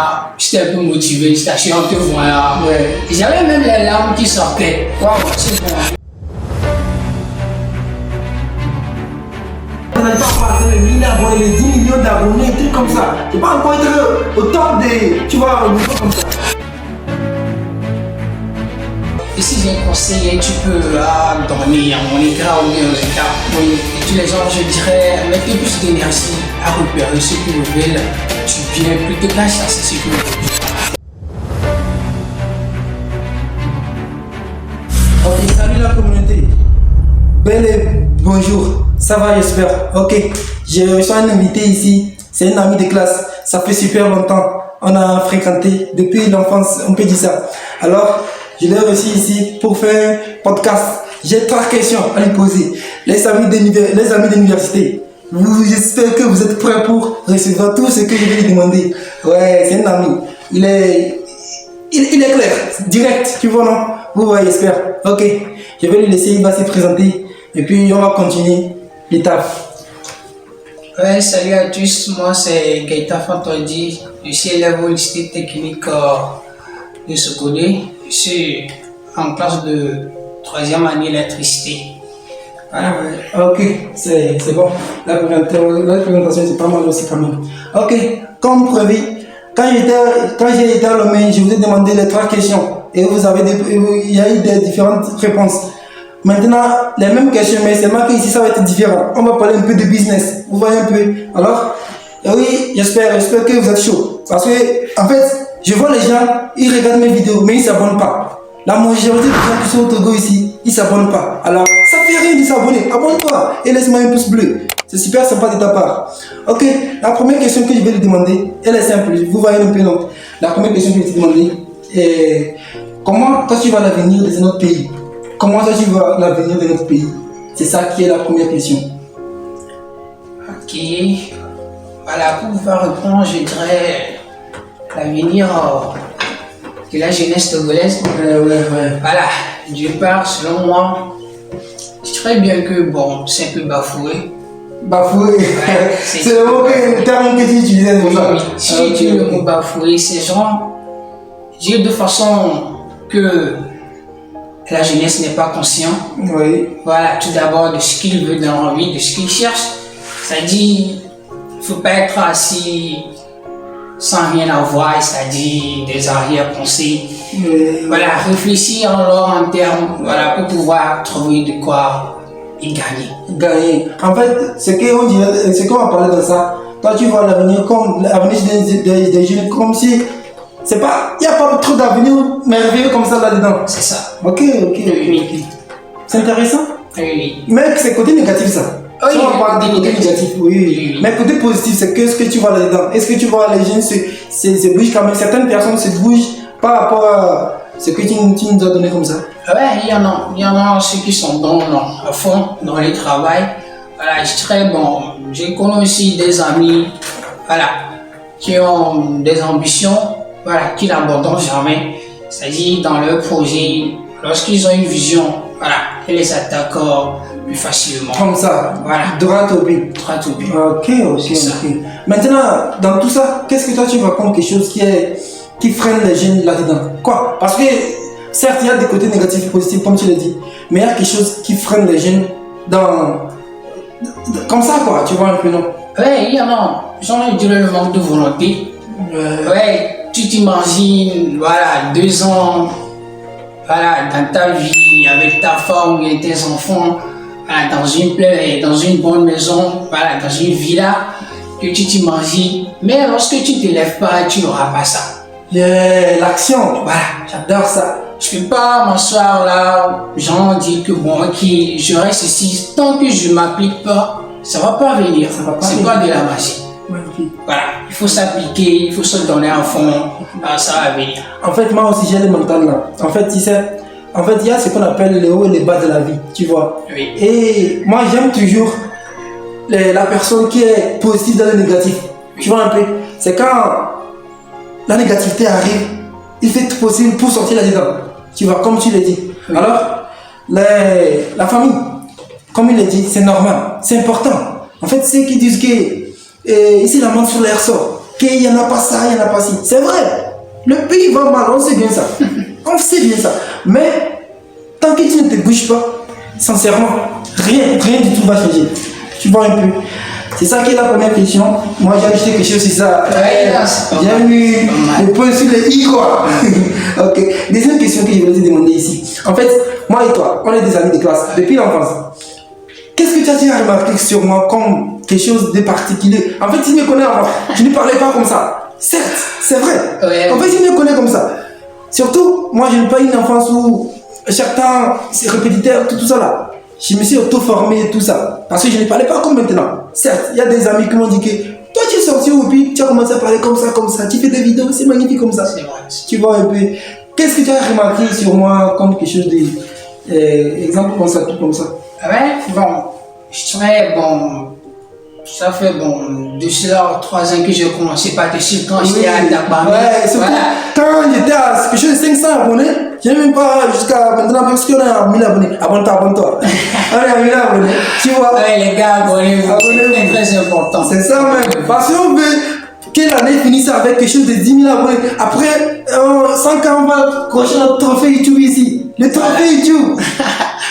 là, j'étais un peu motivé, j'étais assis en te voyant. Ouais. J'avais même les larmes qui sortaient. Waouh, c'est bon. On n'arrive pas à atteindre les 1000 abonnés, les 10 millions d'abonnés, des trucs comme ça. Tu peux pas encore être au top des. Tu vois, au niveau comme ça. Et si j'ai un conseil, tu peux dormir à mon écran ou bien aux écarts. Oui. Et tous les jours, je dirais, mettez plus d'énergie à repérer ce qui vous veulent du bien plutôt qu'à chasser ce qui vous veulent. Ok, salut la communauté. Bel et bonjour. Ça va, j'espère. Ok, j'ai reçu un invité ici. C'est un ami de classe. Ça fait super longtemps. On a fréquenté depuis l'enfance, on peut dire ça. Alors, je l'ai reçu ici pour faire un podcast. J'ai 3 questions à lui poser. Les amis d'université, j'espère que vous êtes prêts pour recevoir tout ce que je vais lui demander. Ouais, c'est un ami. Il est clair, direct, tu vois, non? Vous voyez, j'espère. Ok, je vais lui laisser, il va se présenter. Et puis, on va continuer l'étape. Ouais, salut à tous, moi c'est Gaëtan Fantondi, je suis élève au lycée technique de Sokodé, je suis en classe de 3e année électricité. Voilà. Ok, c'est bon. La présentation, c'est pas mal aussi quand même. Ok, comme prévu, quand j'ai été à Lomé, je vous ai demandé les 3 questions et il y a eu des différentes réponses. Maintenant, les mêmes questions, mais seulement qu'ici ça va être différent. On va parler un peu de business. Vous voyez un peu. Alors, oui, j'espère que vous êtes chaud. Parce que, en fait, je vois les gens, ils regardent mes vidéos, mais ils ne s'abonnent pas. La majorité des gens qui sont au Togo ici, ils ne s'abonnent pas. Alors, ça fait rien de s'abonner. Abonne-toi et laisse-moi un pouce bleu. C'est super sympa de ta part. Ok, la première question que je vais lui demander, elle est simple. Vous voyez un peu non. La première question que je vais te demander est comment toi tu vas l'avenir de notre pays? Comment toi tu vois l'avenir de notre pays? C'est ça qui est la première question. Ok, voilà, pour pouvoir répondre, je dirais l'avenir de la jeunesse togolaise. Voilà, d'une part, selon moi, je dirais bien que bon, c'est un peu bafoué. Bafoué, Ouais, c'est le terme que tu utilisais pour ça. Oui, si j'utilise le mot bafoué, c'est genre, dire de façon que la jeunesse n'est pas consciente. Oui. Voilà, tout d'abord de ce qu'il veut dans la vie, de ce qu'il cherche. C'est-à-dire, il ne faut pas être assis sans rien avoir, c'est-à-dire des arrière-pensées. Voilà, réfléchir alors en termes, voilà, pour pouvoir trouver de quoi y gagner. En fait, ce qu'on va parler de ça, toi tu vois l'avenir comme l'avenir des jeunes comme si il n'y a pas trop d'avenir merveilleux comme ça là-dedans. C'est ça. Ok. Oui. C'est intéressant. Oui. Mais c'est côté négatif ça. Oui, si on parle du côté négatif, oui. Mais côté positif, c'est que ce que tu vois là-dedans. Est-ce que tu vois les jeunes se bougent quand même? Certaines personnes se bougent par rapport à ce que tu nous as donné comme ça. Ouais, il y en a ceux qui sont à fond dans le travail. Voilà, je dirais bon, j'ai connu aussi des amis, voilà, qui ont des ambitions, voilà, qui n'abandonnent jamais. C'est-à-dire dans leur projet, lorsqu'ils ont une vision, voilà, ils les attaquent plus facilement. Comme ça, voilà, droit au but. Ok. Maintenant, dans tout ça, qu'est-ce que toi tu vois comme quelque chose qui freine les jeunes là-dedans? Quoi? Parce que certes, il y a des côtés négatifs et positifs, comme tu l'as dit, mais il y a quelque chose qui freine les jeunes comme ça, quoi, tu vois un peu, non? Ouais, il y en a. J'en dirais le manque de volonté. Ouais, tu t'imagines, voilà, 2 ans, voilà, dans ta vie, avec ta femme et tes enfants, voilà, dans une bonne maison, voilà, dans une villa, que tu t'imagines. Mais lorsque tu ne te lèves pas, tu n'auras pas ça. L'action, Voilà, j'adore ça. je ne peux pas m'asseoir là, genre dire que bon, ok, je reste ici, tant que je ne m'applique pas, ça ne va pas venir. C'est pas de la magie. Voilà, il faut s'appliquer, il faut se donner à fond, ça va venir. En fait, moi aussi j'ai le mental là. En fait, il y a ce qu'on appelle les hauts et les bas de la vie, tu vois. Oui. Et moi j'aime toujours la personne qui est positive dans le négatif. Tu vois un peu. C'est quand la négativité arrive, il fait tout possible pour sortir là-dedans. Tu vois, comme tu l'as dit. Oui. Alors, la famille, comme il l'a dit, c'est normal, c'est important. En fait, ceux qui disent que ici la montre sur l'air sort, qu'il n'y en a pas ça, il n'y en a pas ci. C'est vrai, le pays va mal, on sait bien ça. On sait bien ça. Mais tant que tu ne te bouges pas, sincèrement, rien du tout va changer. Tu vois un peu. C'est ça qui est la première question. Moi j'ai ajouté quelque chose, c'est ça. J'ai mis le point sur le i quoi. Ok. Deuxième question que je voulais te demander ici. En fait, moi et toi, on est des amis de classe depuis l'enfance. Qu'est-ce que tu as déjà remarqué sur moi comme quelque chose de particulier? En fait, tu me connais avant, je ne parlais pas comme ça. Certes, c'est vrai. En fait, tu me connais comme ça. Surtout, moi je n'ai pas eu une enfance où chaque temps c'est répétiteur, tout ça là. Je me suis auto-formé et tout ça. Parce que je ne parlais pas comme maintenant. Certes, il y a des amis qui m'ont dit que toi tu es sorti et puis tu as commencé à parler comme ça. Tu fais des vidéos, c'est magnifique comme ça. C'est vrai. Tu vois un peu. Qu'est-ce que tu as remarqué sur moi comme quelque chose de. Exemple comme ça, tout comme ça? Ouais, bon, je dirais, bon, ça fait bon, de cela 3 ans que j'ai commencé par te suivre quand j'étais à Dakar. Ouais, surtout quand j'étais à quelque chose de 500 abonnés, je n'ai même pas jusqu'à maintenant parce qu'on est à 1000 abonnés. Abonne-toi. On est à 1000 abonnés. Tu vois? Ouais, les gars, abonnez-vous. C'est très important. C'est ça même. Parce qu'on veut que l'année finisse avec quelque chose de 10 000 abonnés. Après, 100 ans, on va crocher notre trophée YouTube ici. Le trophée YouTube.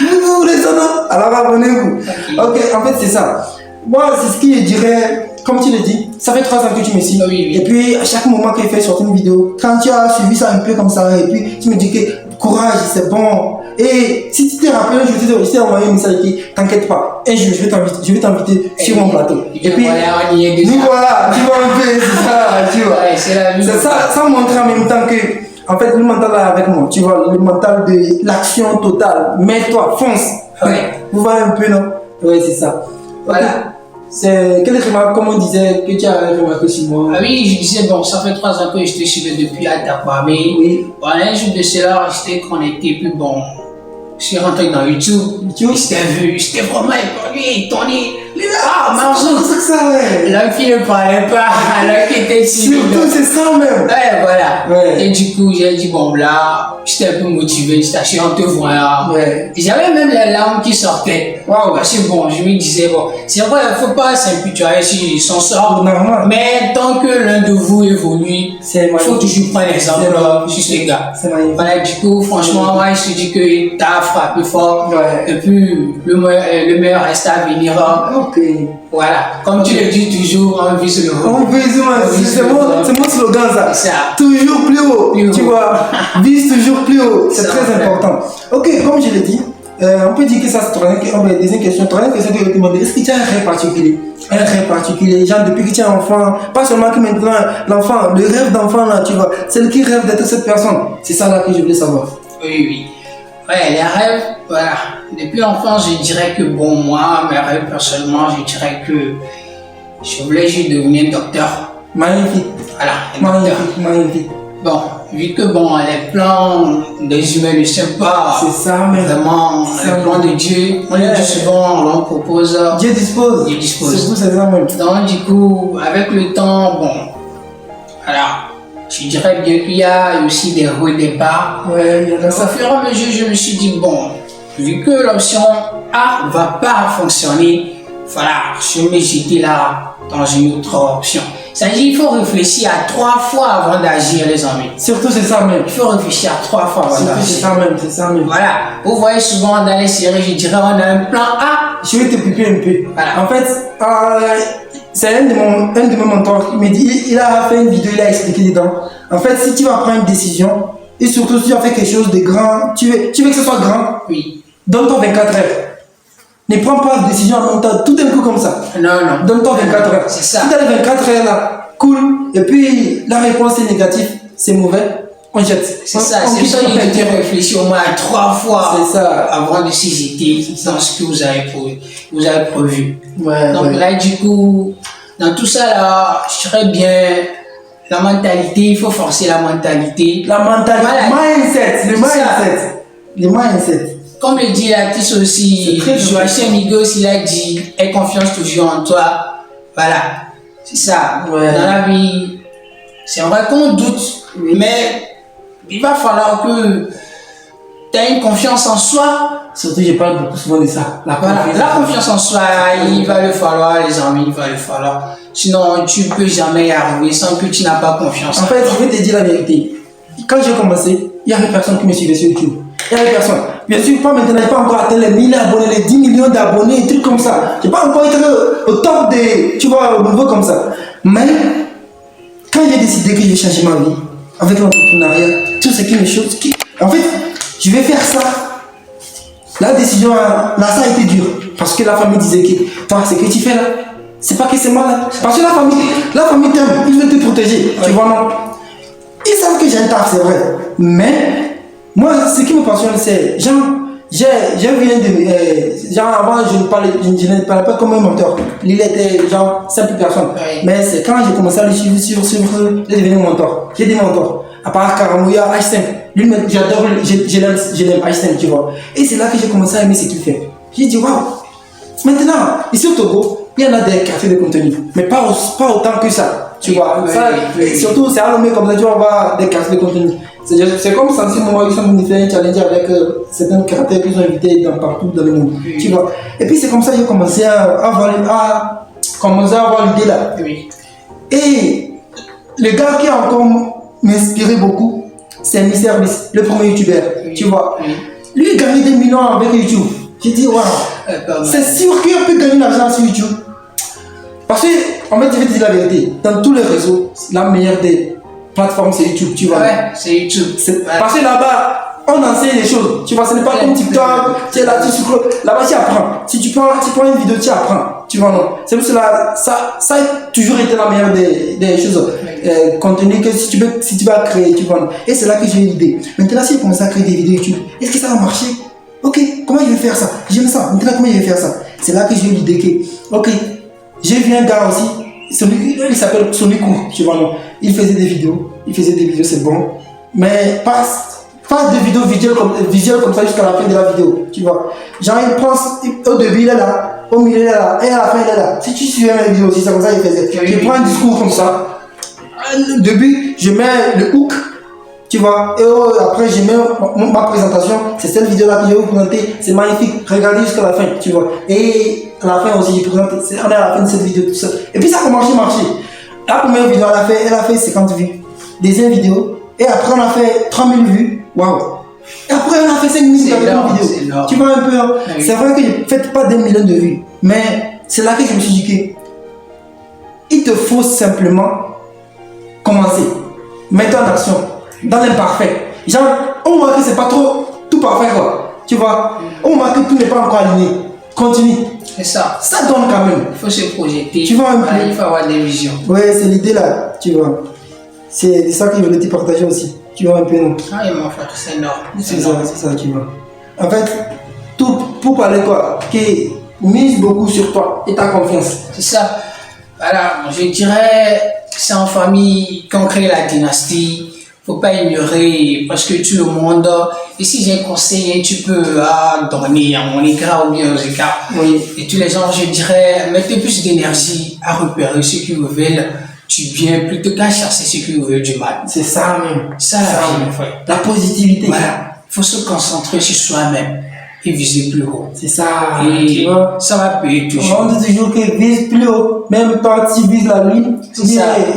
Vous voulez ça, non? Alors abonnez-vous. Ok, en fait, c'est ça. Moi, c'est ce que je dirais, comme tu le dis, ça fait 3 ans que tu me suis. Oui. Et puis, à chaque moment qu'il fait sortir une vidéo, quand tu as suivi ça un peu comme ça, et puis tu me dis que courage, c'est bon. Et si tu te rappelles, je t'ai envoyé un message qui t'inquiète pas. Un jour, je vais t'inviter sur mon plateau. Et puis, nous voilà, tu vois un peu, c'est ça, tu vois. Ouais, c'est la vie. C'est ça, ça montre en même temps que, en fait, le mental là avec moi, tu vois, le mental de l'action totale. Mets-toi, fonce. Ouais. Vous voyez un peu, non? Oui, c'est ça. Voilà. C'est quelle remarque, comme on disait, que tu as remarqué sur moi? Ah oui, je disais, bon, ça fait 3 ans que je te suis depuis à Dakar, mais Oui. voilà, un jour de cela, j'étais connecté, puis bon, je suis rentré dans YouTube, je t'ai vu, j'étais vraiment étonné. Ah, Marzo, C'est ça, ouais. l'homme qui ne parlait pas, l'homme qui était timide. Surtout, c'est ça même. Ouais, voilà. Ouais. Et du coup, j'ai dit, bon, là, j'étais un peu motivé, j'étais en te voyant. Ouais. Et j'avais même les larmes qui sortaient. Waouh, parce que bon, je me disais, bon, c'est vrai, il ne faut pas s'imputer sur son sort. Normal. Mais tant que l'un de vous évolue, il faut toujours prendre l'exemple sur ce gars. C'est magnifique. Voilà, du coup, franchement, moi, je te dis que t'as frappé fort. Ouais. Et puis, le meilleur reste à venir. Ok. Voilà, comme tu le dis toujours, on vise le haut. On vise, c'est mon slogan ça. C'est ça. Toujours plus haut. Plus haut. Tu vois, vise toujours plus haut. C'est Ça très va. important. Ok, comme je l'ai dit, on peut dire que ça c'est troisième deuxième question. Troisième question que je vais te demander, est-ce que tu as un rêve particulier? Un rêve particulier, genre depuis que tu es enfant, pas seulement que maintenant l'enfant, le rêve d'enfant là, tu vois, c'est le qui rêve d'être cette personne. C'est ça là que je voulais savoir. Oui. Ouais, les rêves, voilà. Depuis l'enfance, je dirais que bon, moi, mes rêves, personnellement, je dirais que je voulais juste devenir docteur. Magnifique. Voilà, un docteur. Magnifique. Bon, vu que bon, les plans des humains ne sont pas C'est ça, mais vraiment les plans de Dieu. On le dit souvent, on propose. Dieu dispose. Dieu dispose. C'est vous, c'est ça même. Donc, du coup, avec le temps, bon, voilà, je dirais bien qu'il y a aussi des hauts et des bas. Ouais, il y en a Au ça. fur et à mesure, je me suis dit, bon, vu que l'option A ne va pas fonctionner, voilà, je vais me jeter là dans une autre option. Ça veut dire qu'il faut réfléchir à 3 fois avant d'agir, les amis. Surtout, c'est ça même. Il faut réfléchir à 3 fois avant Surtout, c'est d'agir. ça même, c'est ça même. Voilà, vous voyez souvent dans les séries, je dirais, on a un plan A. Je vais te piper un peu. Voilà. En fait, c'est un de mes mentors. Il m'a dit, il a fait une vidéo, il a expliqué dedans. En fait, si tu vas prendre une décision, et surtout si tu as fait quelque chose de grand, tu veux que ce soit grand, Oui. donne-toi 24 heures. Ne prends pas de décision en même temps, tout d'un coup comme ça. Non. Donne-toi 24 heures. C'est ça. Si tu as les 24 heures là, cool, et puis la réponse est négative, c'est mauvais, on jette. C'est ça, On c'est quitte ça, la il tête. faut réfléchir au moins 3 fois C'est ça. avant de se jeter dans ce que vous avez prévu. Ouais, Donc ouais. là, du coup, dans tout ça, là, je dirais bien la mentalité, il faut forcer la mentalité. La mentalité, Voilà. mindset, le C'est ça. mindset. Le mindset. Comme le dit l'artiste aussi, C'est très Joachim Migos, il a dit, aie confiance toujours en toi. Voilà, c'est ça. Ouais. Dans la vie, c'est vrai qu'on doute, mais il va falloir que as une confiance en soi. Surtout, je parle beaucoup souvent de ça. La confiance en soi, il va le falloir, les amis, il va le falloir. Sinon, tu ne peux jamais y arriver sans que tu n'as pas confiance. En fait, je vais te dire la vérité. Quand j'ai commencé, il n'y avait personne qui me suivait sur YouTube. Il n'y avait personne. Bien sûr, pas maintenant, je n'ai pas encore atteint les 1000 abonnés, les 10 millions d'abonnés, des trucs comme ça. Je n'ai pas encore été au top des, tu vois, au niveau comme ça. Mais, quand j'ai décidé que je vais changer ma vie, avec l'entrepreneuriat, tout ce qui me choque, en fait, je vais faire ça. La décision, là, ça a été dur. Parce que la famille disait que, toi, ce que tu fais là, c'est pas que c'est mal. Hein. Parce que la famille t'aime, ils veulent te protéger. Tu vois, non? Ils savent que j'ai un taf, c'est vrai. Mais, moi, ce qui me passionne, c'est, genre, j'ai vu un de genre, avant, je ne parlais pas comme un mentor. Il était, genre, simple personne. Oui. Mais c'est quand j'ai commencé à le suivre, il est devenu mentor. J'ai des mentors. À part Karamouya, Einstein. Lui, j'adore, je l'aime, Einstein, tu vois. Et c'est là que j'ai commencé à aimer ce qu'il fait. J'ai dit, waouh. Maintenant, ici au Togo, il y en a des cafés de contenu. Mais pas autant que ça. Tu vois. Oui, Ça, oui. surtout, c'est à l'homme comme ça, tu vas voir des cafés de contenu. C'est comme ça, si moi, ils sont venus faire un challenge avec certains créateurs qu'ils ont invités partout dans le monde. Oui. Tu vois. Et puis, c'est comme ça que j'ai commencé à avoir l'idée là. Oui. Et le gars qui a encore m'inspiré beaucoup, c'est Mr Beast, le premier youtubeur, Oui. tu vois. Oui. Lui, il gagne des millions avec YouTube. J'ai dit, waouh, c'est sûr qu'il peut gagner de l'argent sur YouTube. Parce que, en fait, je vais te dire la vérité, dans tous les réseaux, la meilleure des plateformes, c'est YouTube, tu vois. Ouais, c'est YouTube. Parce que là-bas, on enseigne les choses, tu vois, ce n'est pas comme TikTok, tu es là, tu scrolles. Là-bas, tu apprends. Si tu prends une vidéo, tu apprends, tu vois, non. C'est pour cela, ça a toujours été la meilleure des choses. Contenu que si tu vas créer, tu vois. Et c'est là que j'ai eu l'idée. Maintenant, si je commence à créer des vidéos YouTube, est-ce que ça va marcher? Ok, comment je vais faire ça? J'aime ça. Maintenant, comment je vais faire ça? C'est là que j'ai eu l'idée que, ok, j'ai vu un gars aussi, il s'appelle Sonico, tu vois, non? Il faisait des vidéos, c'est bon. Mais pas de vidéos visuelles comme ça jusqu'à la fin de la vidéo, tu vois. Genre, il prend, au début, il est là, au milieu, il est là, et à la fin, il est là. Si tu suivais mes vidéos aussi, c'est comme ça qu'il faisait. Je prends un discours comme ça. Au début, je mets le hook, tu vois, et après, je mets ma présentation. C'est cette vidéo-là que je vais vous présenter. C'est magnifique. Regardez jusqu'à la fin, tu vois. Et à la fin aussi, je présente. On est à la fin de cette vidéo, tout ça. Et puis, ça a commencé à marcher. La première vidéo, elle a fait 50 vues. Deuxième vidéo. Et après, on a fait 3000 vues. Waouh! Et après, on a fait 5000 vues avec une vidéo. Tu vois un peu, hein? Oui. C'est vrai que je ne fais pas des millions de vues. Mais c'est là que je me suis dit que il te faut simplement commencer. Mettre en action. Dans l'imparfait. Genre, on voit que c'est pas trop tout parfait, quoi. Tu vois? On voit que tout n'est pas encore aligné. Continue. C'est ça. Ça donne quand même. Il faut se projeter. Tu vois un peu. Il faut avoir des visions. Ouais, c'est l'idée là, tu vois. C'est ça que je voulais te partager aussi. Tu vois un peu, non? Ah, et mon frère, c'est énorme. C'est ça, tu vois. En fait, tout pour parler quoi? Qui mise beaucoup sur toi et ta confiance. C'est ça. Voilà, je dirais, c'est en famille qu'on crée la dynastie. Faut pas ignorer parce que tout le monde. Et si j'ai un conseil, tu peux donner à mon égard ou bien aux égards. Oui. Et tous les gens, je dirais, mettez plus d'énergie à repérer ceux qui vous veulent du bien plutôt qu'à chasser ceux qui vous veulent du mal. C'est ça même. Ça, la vie, mon frère. La positivité. Voilà. Faut se concentrer sur soi-même et viser plus haut. C'est ça. Et tu vois? ça va payer toujours. On dit toujours que vise plus haut, même quand tu vises la lune,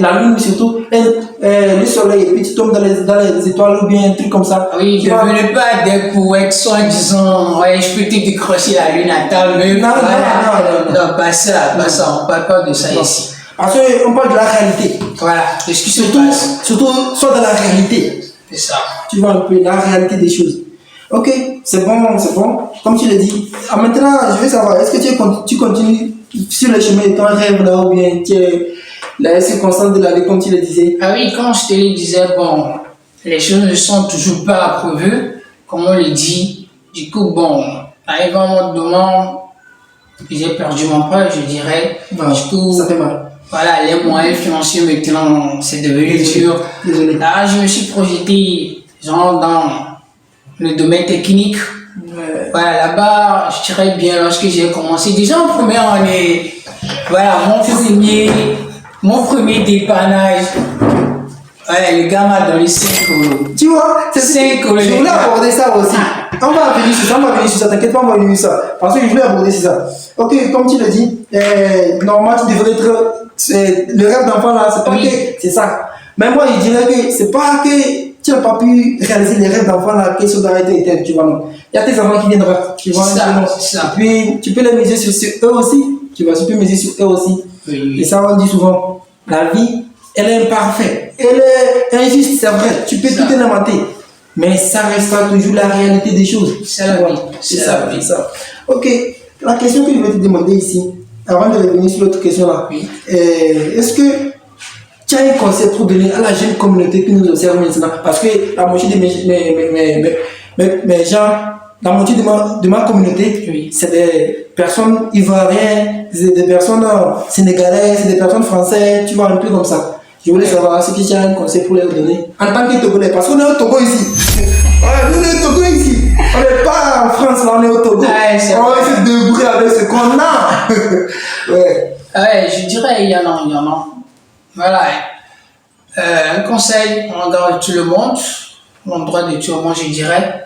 la lune surtout, le soleil, et puis tu tombes dans les étoiles ou bien un truc comme ça. Oui, je ne veux pas des poètes soi-disant, ouais, je peux te décrocher la lune à ta main. Non, pas ça, on parle pas de ça ici. Parce qu'on parle de la réalité. Voilà, de ce qui se surtout, passe. Surtout, soit dans la réalité. C'est ça. Tu vois un peu la réalité des choses. Ok, c'est bon. Comme tu l'as dit. Maintenant, je veux savoir, est-ce que tu continues sur le chemin de ton rêve là ou bien tu es la circonstance de la vie comme tu le disais? Ah oui, quand je te le disais, bon, les choses ne sont toujours pas approuvées, comme on le dit. Du coup, bon, arrive un moment, j'ai perdu mon poids, je dirais. Non, du coup, ça fait mal. Voilà, les moyens financiers maintenant, c'est devenu dur. Désolé. Là, je me suis projeté, genre, dans le domaine technique. Ouais. Voilà, là-bas, je dirais bien, lorsque j'ai commencé, déjà en première année, voilà, mon premier dépannage, Ouais, le gars m'a donné 5 euros. Tu vois, C'est cool. je voulais aborder ça aussi. On va venir sur ça, t'inquiète pas, on va venir sur ça. Parce que je voulais aborder ça. Ok, comme tu le dis, normalement tu devrais être. Le rêve d'enfant là, c'est pas Oui. que. C'est ça. Mais moi je dirais que c'est pas que tu n'as pas pu réaliser les rêves d'enfant là, que ça doit être éteint, tu vois. Non. Il y a tes enfants qui viennent qui vont C'est ça, non. c'est ça. Et puis tu peux les miser sur eux aussi. Tu vois, tu peux miser sur eux aussi. Oui. Et ça, on dit souvent, la vie, elle est imparfaite, elle est injuste, c'est vrai, tu peux Ça. tout inventer, mais ça restera toujours la réalité des choses. C'est la Tu vois, vie. C'est C'est ça, la vie. c'est ça. Ok, la question que je vais te demander ici, avant de revenir sur l'autre question là, Oui. est-ce que tu as un conseil pour donner à la jeune communauté qui nous observe maintenant? Parce que la moitié de mes gens, la moitié de ma communauté, Oui. c'est des personnes ivoiriennes, c'est des personnes sénégalaises, c'est des personnes françaises, tu vois, un peu comme ça. Je voulais savoir si tu as un conseil pour leur donner en tant que Togolais, parce qu'on est au Togo ici. Ouais, nous on est au Togo ici. On n'est pas en France, là on est au Togo. Ouais, c'est on va vrai. se débrouiller avec ce qu'on a. Ouais. Ouais, je dirais, il y en a. Voilà. Un conseil, on regarde tout le monde, l'endroit de tout le monde, je dirais.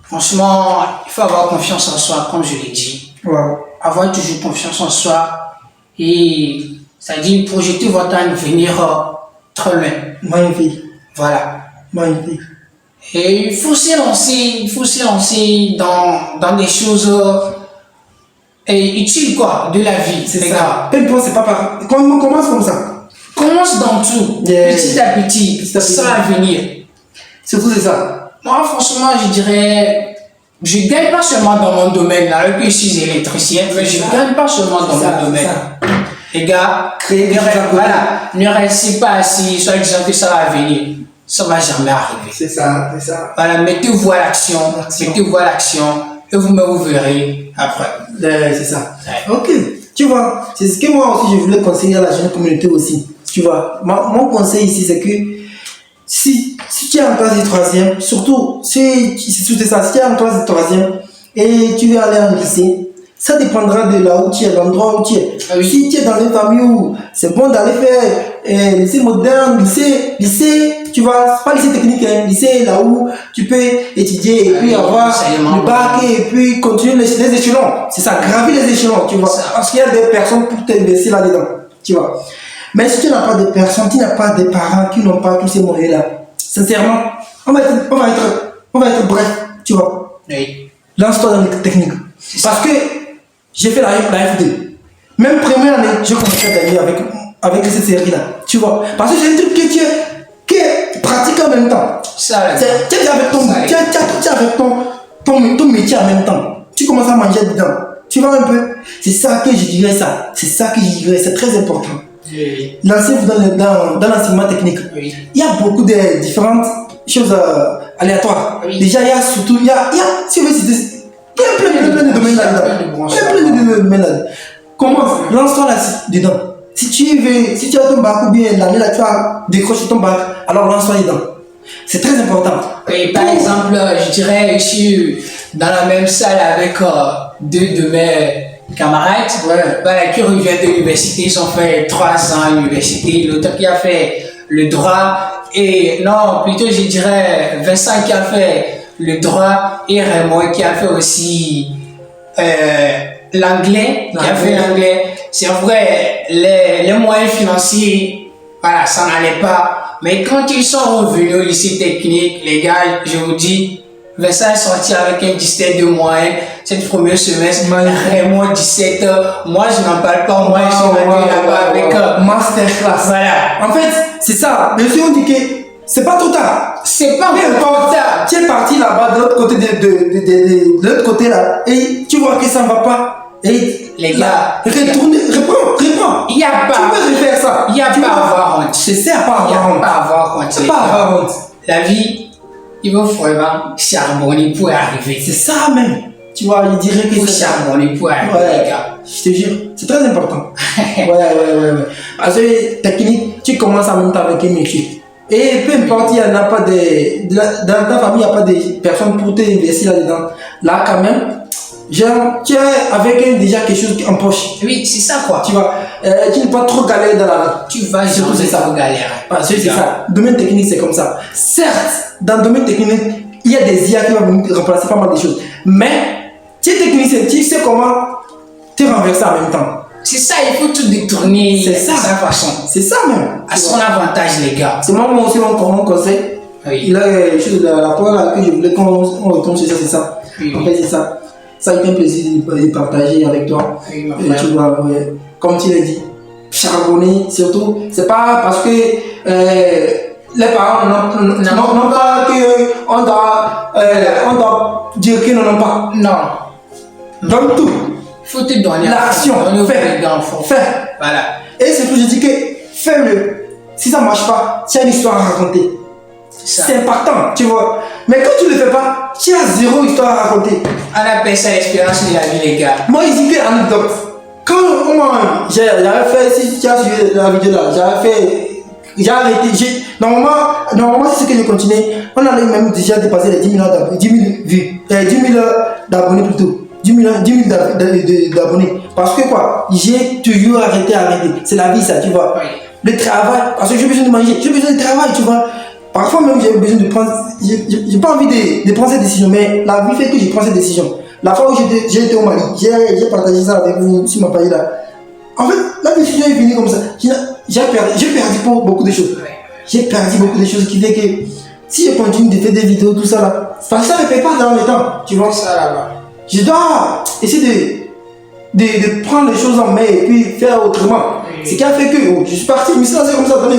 Franchement, il faut avoir confiance en soi, comme je l'ai dit. Wow. Avoir toujours confiance en soi et, c'est-à-dire, projeter votre avenir très loin. Magnifique. Voilà. Magnifique. Et il faut se lancer dans des choses utiles, quoi, de la vie. C'est les ça. gars. Peu importe, c'est pas pareil. On commence comme ça. Commence dans tout, Yeah. petit à petit, Petit à petit. sans l'avenir. Surtout c'est ça. Moi, franchement, je dirais, je ne gagne pas seulement dans mon domaine, alors que je suis électricien, mais je ne gagne pas seulement dans Ça, mon domaine. ça. Les gars, Créer des choses à côté. voilà, ne restez pas assis, soit disant que ça va venir. Ça ne va jamais arriver. C'est ça, c'est ça. Voilà, mettez-vous à l'action, et vous me verrez après. C'est ça. Ouais. Ok. Tu vois, c'est ce que moi aussi je voulais conseiller à la jeune communauté aussi. Tu vois, mon conseil ici c'est que si tu es en classe de troisième, surtout si tu es en classe de troisième et tu veux aller en lycée, ça dépendra de là où tu es, l'endroit où tu es. Ah oui. Si tu es dans une famille où c'est bon d'aller faire lycée moderne, lycée, tu vois, pas lycée technique, hein, lycée là où tu peux étudier et puis oui, avoir enseignement. le bac et puis continuer les échelons. C'est ça, gravir les échelons, tu vois. Ça. Parce qu'il y a des personnes pour t'investir là-dedans, tu vois. Mais si tu n'as pas de personnes, tu n'as pas de parents qui n'ont pas tous ces moyens-là, sincèrement, on va être bref, tu vois. Oui. Lance-toi dans les techniques. Parce que j'ai fait la F2. Même première année, j'ai commencé à gagner avec cette série-là, tu vois. Parce que c'est un truc que tu pratiques en même temps. Ça, là. Tu es avec ton métier en même temps. Tu commences à manger dedans. Tu vois un peu. C'est ça que je dirais ça. C'est ça que je dirais. C'est très important. Oui. Lancez-vous dans l'enseignement technique. Oui. Il y a beaucoup de différentes choses aléatoires. Oui. Déjà, il y a surtout, si vous voulez citer, il y a plein de domaines là-dedans. Plein de branches. Il y a plein de domaines là-dedans. Commence, lance-toi là-dedans. Si tu as ton bac ou bien l'année là, tu as décroché ton bac, alors lance-toi dedans. C'est très important. Et par exemple, je dirais, je suis dans la même salle avec deux de mes camarades, voilà, qui reviennent de l'université, ils ont fait 3 ans à l'université, l'autre qui a fait le droit, et non, plutôt je dirais Vincent qui a fait le droit, et Raymond qui a fait aussi l'anglais, qui a fait l'anglais. C'est vrai, les moyens financiers, voilà, ça n'allait pas. Mais quand ils sont revenus au lycée technique, les gars, je vous dis, Vincent est sorti avec un 17 de moyenne cette première semestre. Raymond 17, moi je n'en parle pas, moi je suis rentré là-bas avec masterclass. Voilà. En fait, c'est ça. Bien sûr, on dit que c'est pas trop tard. C'est pas Mais trop tard. tu es parti là-bas de l'autre côté de l'autre côté là et tu vois que ça ne va pas. Et Les gars, reprends. Il n'y a pas. Tu peux refaire ça. Il n'y a pas à avoir honte. Je sais à pas Il n'y a avoir honte. pas à avoir honte. C'est pas avoir honte. La vie, il faut vraiment charbonner pour y arriver. C'est ça même. Tu vois, il dirait que Il faut c'est ça. charbonner pour y arriver, Ouais, les gars. je te jure, c'est très important. ouais. Parce que technique, tu commences en même temps avec un métier. Et peu importe, il n'y en a pas dans ta famille, il n'y a pas de personnes pour t'investir là-dedans. Là, quand même, genre, tu es avec déjà quelque chose en poche. Oui, c'est ça quoi. Tu vois, tu n'es pas trop galère dans la vie. Tu vas Surtout, jamais c'est ça. trop galérer. Parce que c'est ça. Domaine technique, c'est comme ça. Certes, dans le domaine technique, il y a des IA qui vont venir remplacer pas mal de choses. Mais, tu es technicien, tu sais comment te renverser en même temps. C'est ça, il faut tout détourner C'est ça. de sa façon. C'est ça même. À son avantage, les gars. C'est moi aussi mon conseil. Oui. Il a la première que je voulais qu'on retombe sur ça, c'est ça. Oui, oui. En fait, c'est ça. Ça a été un plaisir de partager avec toi. Oui, ma Et frère. tu vois, ouais, comme tu l'as dit, charbonner, surtout, c'est pas parce que les parents n'ont pas qu'on doit dire qu'ils n'en ont pas. Non. Donne tout. Il faut te donner L'action, fais. fais. Voilà. Et c'est tout, je dis que fais-le. Si ça ne marche pas, tu as une histoire à raconter. C'est ça. C'est impactant, tu vois. Mais quand tu ne le fais pas, tu as zéro histoire à raconter. On appelle ça l'expérience de la vie, les gars. Moi, ici, quelle anecdote. Quand moi, j'avais fait, si tu as suivi la vidéo là, j'ai arrêté. Normalement, c'est ce que je continuais. On allait même déjà dépasser les 10 000 vues. 10 000 d'abonnés plutôt. 10 000 d'abonnés. Parce que quoi, j'ai toujours arrêté. C'est la vie, ça, tu vois. Oui. Le travail, parce que j'ai besoin de manger, j'ai besoin de travail, tu vois. Parfois même, j'ai besoin de prendre. J'ai pas envie de prendre cette décision, mais la vie fait que je prends cette décision. La fois où j'ai été au Mali, j'ai partagé ça avec vous sur ma page là. En fait, la décision est venue comme ça. J'ai perdu beaucoup de choses. J'ai perdu beaucoup de choses qui fait que si je continue de faire des vidéos, tout ça là, parce que ça ne me fait pas dans le temps, tu vois. Ça là-bas. Je dois essayer de prendre les choses en main et puis faire autrement. Oui. Ce qui a fait que je suis parti, je me suis lancé comme ça dans les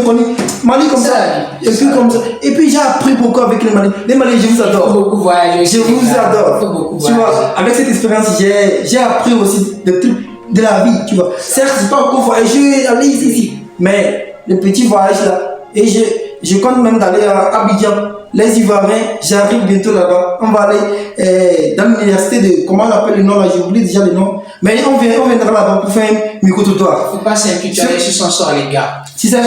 Mali, comme ça, et puis comme ça. Et puis j'ai appris beaucoup avec les Mali. Les Mali, je vous Il faut adore. beaucoup voyager. Je vous Il faut adore. beaucoup Tu voyager. vois, avec cette expérience, j'ai appris aussi des trucs de la vie, tu vois. Certes, je n'ai pas encore voyagé, aller ici, mais le petit voyage là, et je compte même d'aller à Abidjan. Les Ivoiriens, j'arrive bientôt là-bas. On va aller dans l'université de. Comment on appelle le nom là? J'ai oublié déjà le nom. Mais on viendra là-bas pour faire un micro-trottoir. Faut pas s'imputer sur son sort, les gars. Si ça,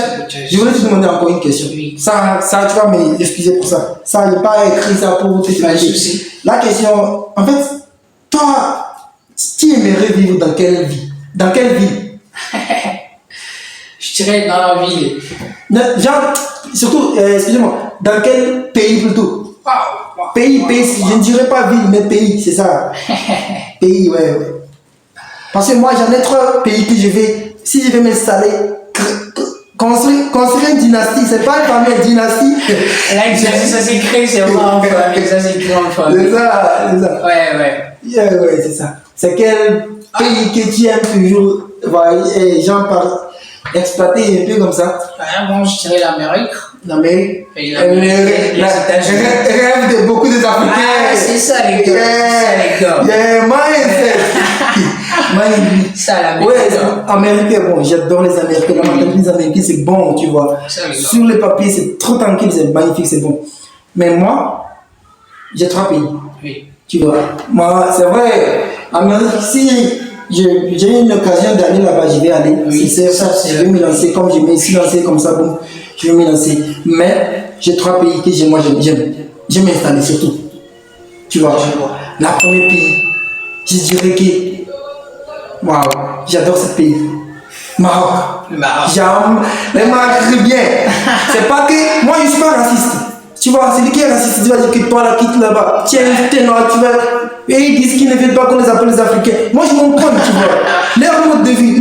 je voulais te demander encore une question. Oui. Ça, tu vas m'excuser pour ça. Ça, il n'est pas écrit ça pour te Pas de demander. souci. La question, en fait, toi, tu aimerais vivre dans quelle vie? Dans quelle ville? Je dirais dans la ville. Genre, surtout, excusez-moi, dans quel pays plutôt? Pays, je ne dirais pas ville, mais pays, c'est ça. Pays, ouais. Parce que moi, j'en ai 3 pays que je vais, si je vais m'installer, construire une dynastie, c'est pas une famille, une dynastie. Là, ça s'écrit, c'est vraiment en famille. Ça s'écrit en famille. C'est ça. Ouais. C'est ça. C'est quel pays que tu aimes toujours, et genre exploiter un peu comme ça? Bon, je dirais l'Amérique. L'Amérique. Et les États-Unis. Rêve de beaucoup des Africains. Ah, c'est ça, les gars. C'est ça, les gars. Yeah, mindset. Ça, l'Amérique. Ouais, Américain, bon, j'adore les Américains. La mentalité des Américains, c'est bon, tu vois. Ça, les gars. Sur le papier, c'est trop tranquille, c'est magnifique, c'est bon. Mais moi, j'ai 3 pays. Oui. Tu vois, moi, c'est vrai, Amérique, si j'ai une occasion d'aller là-bas, je vais aller. Oui, Si c'est ça, je vais me lancer comme je me suis lancé comme ça, bon, je vais me lancer. Mais j'ai 3 pays que j'aime, j'aime m'installer surtout. Tu vois, Je vois. la première pays, je dirais que, waouh, j'adore ce pays. Maroc. Le Maroc. J'aime les Marocains. C'est pas que moi je suis pas raciste. Tu vois, c'est lui qui est raciste, tu vas dire que toi là, quitte là-bas. Tiens, t'es noir, tu vas. Et ils disent qu'ils ne veulent pas qu'on les appelle les Africains. Moi je m'en prends, tu vois. Leur mode de vie,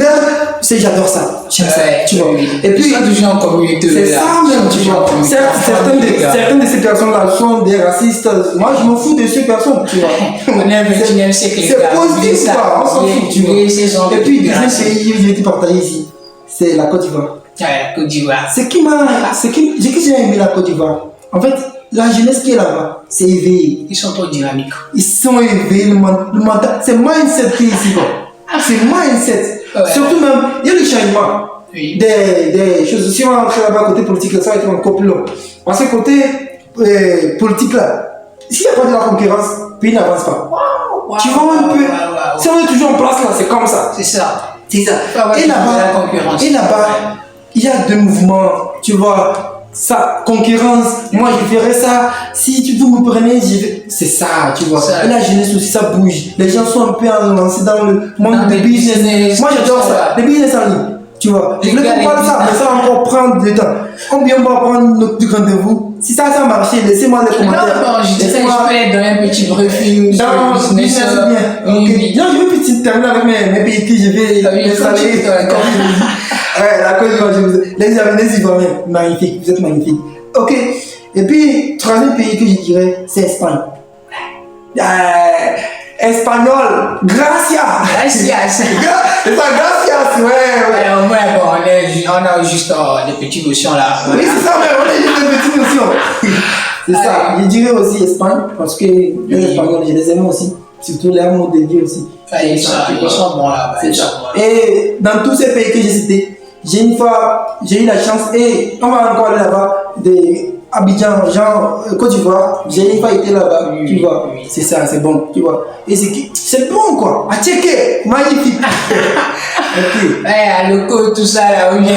j'adore ça. J'aime ça, tu vois. Et puis, ils sont toujours en communauté. c'est ça même, tu vois. Certes, certaines de ces personnes-là sont des racistes. Moi je m'en fous de ces personnes, tu vois. On est 21e siècle. C'est positif, quoi. On s'en fout, tu vois. Et puis, deuxième pays où j'ai été partagé ici, c'est la Côte d'Ivoire. La Côte d'Ivoire. J'ai aimé la Côte d'Ivoire. En fait, la jeunesse qui est là-bas, c'est éveillé. Ils sont trop dynamiques. Ils sont éveillés, le mental. C'est mindset qui est ici, quoi. C'est mindset. Ouais. Surtout même, il y a le changement. Oui. Des choses. Si on va entrer là-bas côté politique, ça va être encore plus long. Parce que côté politique là, s'il n'y a pas de la concurrence, le pays n'avance pas. Tu vois un peu. Si on est toujours en place là, c'est comme ça. C'est ça. C'est ça. Et là-bas, il y a 2 mouvements, tu vois. Ça, concurrence, moi je ferais ça, si vous me prenez, c'est ça, tu vois. Ça. Et la jeunesse aussi, ça bouge. Les gens sont un peu lancés dans le monde Dans des le business. business, Moi j'adore ça, ça. les business en ligne. Tu vois, je Les voulais gars, qu'on parle de ça, mais ça va encore prendre du temps. Combien on va prendre notre rendez-vous? Si ça a marché, laissez-moi les commentaires. Non, je dirais, je peux être dans un petit briefing sur Non, le business. c'est bien. Oui, Ok. oui. Non, je veux plus terminer avec mes pays que je vais Ah oui, installer. d'accord. Ouais, la Côte d'Ivoire, les Ivoiriens, magnifique, vous êtes magnifiques. Ok. Et puis, troisième pays que je dirais, c'est Espagne. Espagnol, gracias. Gracias. C'est ça, gracias, ouais. Au moins, bon, on a juste des petites notions là. Oui, c'est ça, mais on a juste des petites notions. C'est ça. Je dirais aussi Espagne, parce que les Espagnols, je les aime aussi. Surtout les mots de Dieu aussi. Ils sont bons là. C'est ça. Et dans tous ces pays que j'ai cités, j'ai eu la chance, et on va encore aller là-bas, Abidjan, genre Côte d'Ivoire, j'ai une fois été là-bas, Oui, tu vois. oui. C'est ça, c'est bon, tu vois. Et c'est bon quoi, à checker, magnifique. Ok. À loco, tout ça là, oui.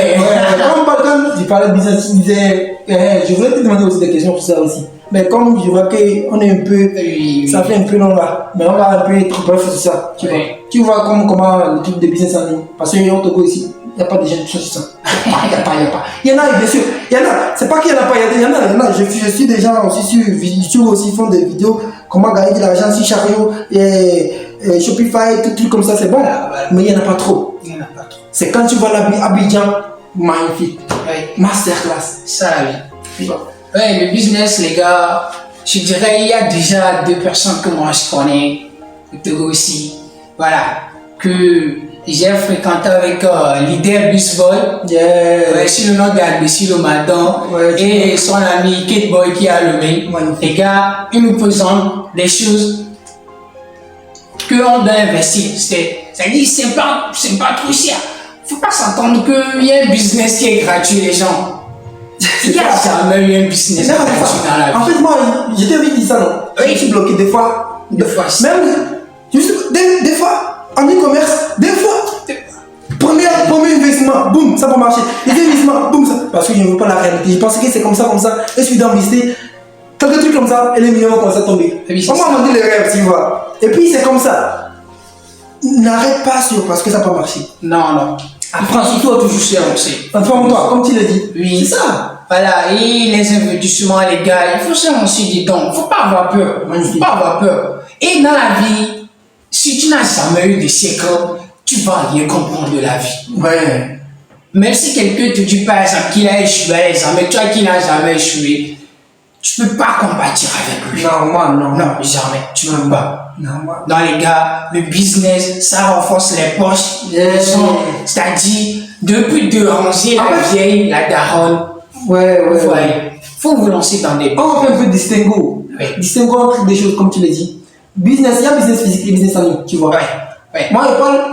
Quand tu parlais de business, tu disais, je voulais te demander aussi des questions sur ça aussi. Mais comme je vois qu'on est un peu, Oui, ça fait un peu long là, mais on va un peu être bref sur ça, tu Oui. vois. Tu vois comment le truc de business en ligne, parce qu'au Togo ici, il n'y a pas de gens qui sont sur ça. Il n'y a pas. Il y en a, bien sûr. Il y en a. C'est pas qu'il n'y en a pas, il y en a. Je suis des gens aussi sur YouTube aussi, ils font des vidéos, comment gagner de l'argent sur Chariot, et Shopify, tout truc comme ça, c'est bon. Voilà. Mais il n'y en a pas trop. Il n'y en a pas trop. C'est quand tu vois l'Abidjan, magnifique. Oui. Masterclass. Ça la vie. Ouais, le business, les gars, je dirais, il y a déjà 2 personnes que moi je connais, au Togo aussi, voilà, que j'ai fréquenté avec Leader Busboy, Yeah. sur le nom d'Albessi Lomadan, Ouais, et son ami Kate Boy qui a le mail. Magnifique. Les gars, ils nous présentent des choses qu'on doit investir. C'est-à-dire, c'est pas trop cher. Faut pas s'attendre qu'il y ait un business qui est gratuit, les gens. Il n'y a jamais eu un business Non, gratuit c'est dans la ça. vie. En fait, moi, je t'ai dit ça, non? Oui. Je suis bloqué des fois. Des fois, c'est- Même, des fois, en e-commerce, des fois. Premier investissement, boum, ça va marcher. Deuxième investissement, boum, ça. Parce que je ne veux pas la réalité. Je pense que c'est comme ça. Et je suis d'investir. Quelques trucs comme ça, et les millions vont commencer à tomber. Oui, c'est On m'a vendu les rêves, tu vois. Et puis, c'est comme ça. N'arrête pas sur parce que ça n'a pas marché. Non. Apprends Il faut toujours se lancer. Informe-toi, comme tu l'as dit. Oui. C'est ça. Voilà, et les investissements, les gars, il faut se lancer dedans. Il ne faut pas avoir peur. Magnifique. Faut pas avoir peur. Et dans la vie, si tu n'as jamais eu de siècle, tu vas rien comprendre de la vie. Ouais. Même si quelqu'un te dit par exemple qu'il a échoué à l'examen, toi qui n'as jamais échoué, tu ne peux pas combattre avec lui. Non, moi, non. Non, jamais. Tu ne peux pas. Non, moi. Dans les gars, le business, ça renforce les poches. Yeah. C'est-à-dire, depuis de ranger Ah la ouais. vieille, la daronne, Ouais. vous voyez, faut vous lancer dans des On fait un peu distinguo. Oui. Distinguo entre des choses comme tu l'as dit. Business, il y a business physique et business en ligne, tu vois. Ouais. Moi,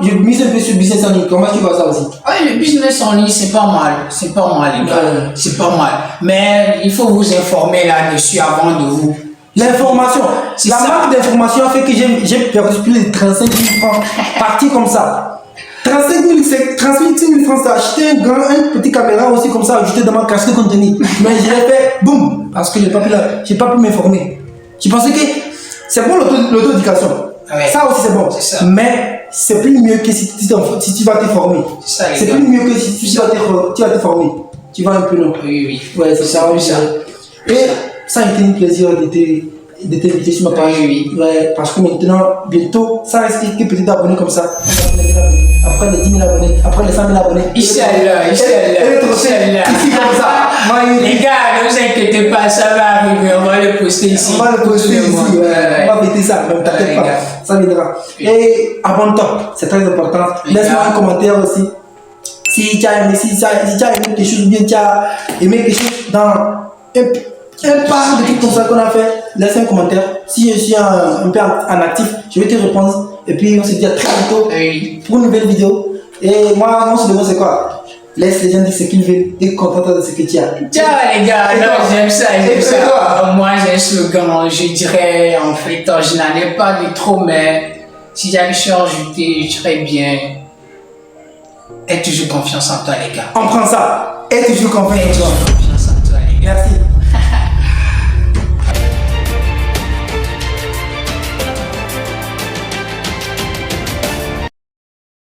je mise un peu sur business en ligne. Comment tu vois ça aussi? Ouais, le business en ligne, c'est pas mal. C'est pas mal, les gars. Ouais. C'est pas mal. Mais il faut vous informer là-dessus avant de vous. L'information. C'est La ça. marque d'information a fait que j'ai perdu plus de 35 000 francs parti comme ça. 35 000 francs, c'est acheter un petit caméra aussi comme ça, ajouter dans ma cache de contenu. Mais je l'ai fait, boum, parce que j'ai pas pu m'informer. Je pensais que c'est bon l'auto-éducation. Ouais. Ça aussi c'est bon. C'est ça. Mais c'est plus mieux que si tu vas te former. C'est ça, les C'est gars. plus mieux que si tu vas te former. Tu vas un peu long. Oui. Ouais, c'est ça, oui, ça. Et ça a été un plaisir de t'inviter sur ma page. Oui. Ouais, parce que maintenant, bientôt, ça reste quelques petits abonnés comme ça. Après les 10 000 abonnés, après les 100 000 abonnés. Inch'Allah. Et le trophée, ici comme ça. Les gars, ne vous inquiétez pas, ça va arriver. On va le poster ici. On va le poster ici, Ouais. ouais. On va fêter ça, même t'inquiète Ouais, pas, les gars. ça viendra. Et abonne-toi, c'est très important. Les Laisse-moi gars. un commentaire aussi. Si tu as aimé, si tu as aimé quelque chose, ou bien tu as aimé quelque chose dans un part de tout comme ça qu'on a fait, laisse un commentaire. Si je suis un peu en actif, je vais te répondre. Et puis on se dit à très bientôt Oui. pour une nouvelle vidéo. Et moi, mon slogan c'est quoi? Laisse les gens dire ce qu'ils veulent et contente de ce que tu as. Ciao les gars, Et non, toi? j'aime ça, Et j'aime ça. toi? Moi j'ai un slogan, je dirais, en fait, je n'en ai pas de trop, mais si j'avais su en ajouter, je dirais bien, aie toujours confiance en toi les gars. On prend ça. Et toujours confiant en Aie toi. toujours confiance en toi les gars. Merci.